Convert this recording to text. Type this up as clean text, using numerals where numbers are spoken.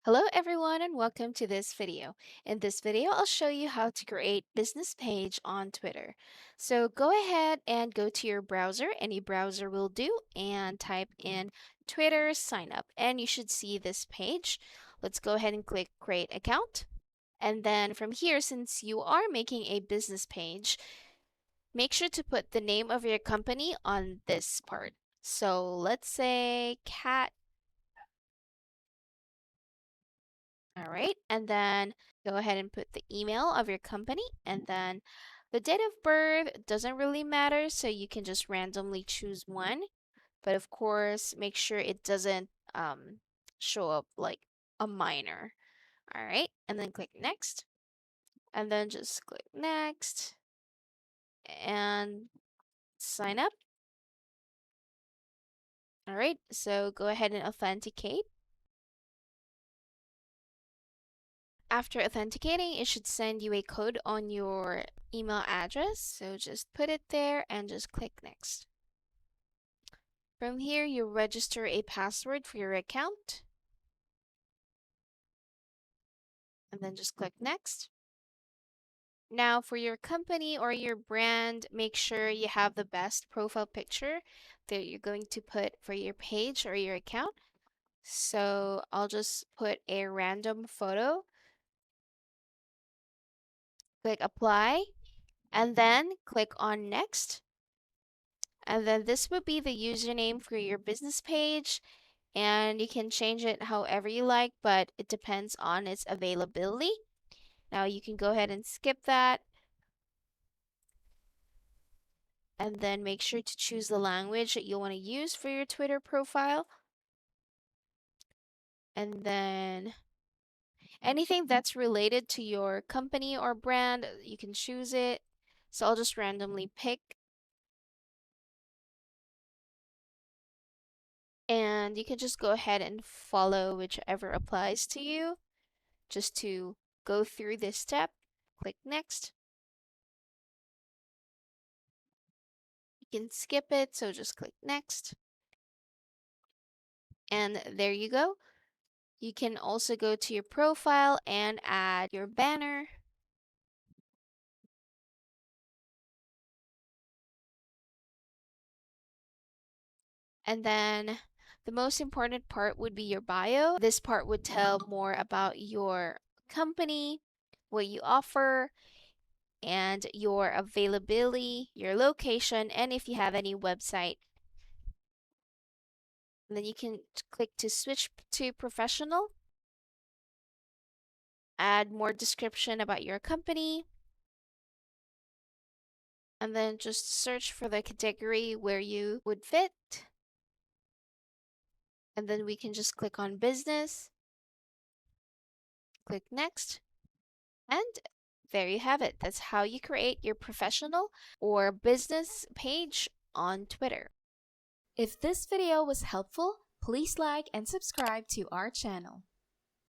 Hello everyone and welcome to this video. In this video, I'll show you how to create business page on Twitter. So go ahead and go to your browser, any browser will do, and type in Twitter sign up and you should see this page. Let's go ahead and click create account. And then from here, since you are making a business page, make sure to put the name of your company on this part. So let's say Cat. All right, and then go ahead and put the email of your company, and then the date of birth doesn't really matter, so you can just randomly choose one. But of course, make sure it doesn't show up like a minor. All right, and then click next, and then just click next and sign up. All right, so go ahead and authenticate. After authenticating, it should send you a code on your email address. So just put it there and just click next. From here, you register a password for your account. And then just click next. Now for your company or your brand, make sure you have the best profile picture that you're going to put for your page or your account. So I'll just put a random photo. Click apply and then click on next. And then this would be the username for your business page, and you can change it however you like, but it depends on its availability. Now you can go ahead and skip that, and then make sure to choose the language that you want to use for your Twitter profile. And then anything that's related to your company or brand, you can choose it. So I'll just randomly pick. And you can just go ahead and follow whichever applies to you. Just to go through this step, click next. You can skip it, so just click next. And there you go. You can also go to your profile and add your banner. And then the most important part would be your bio. This part would tell more about your company, what you offer, and your availability, your location, and if you have any website. And then you can click to switch to professional, add more description about your company, and then just search for the category where you would fit. And then we can just click on business, click next, and there you have it. That's how you create your professional or business page on Twitter. If this video was helpful, please like and subscribe to our channel.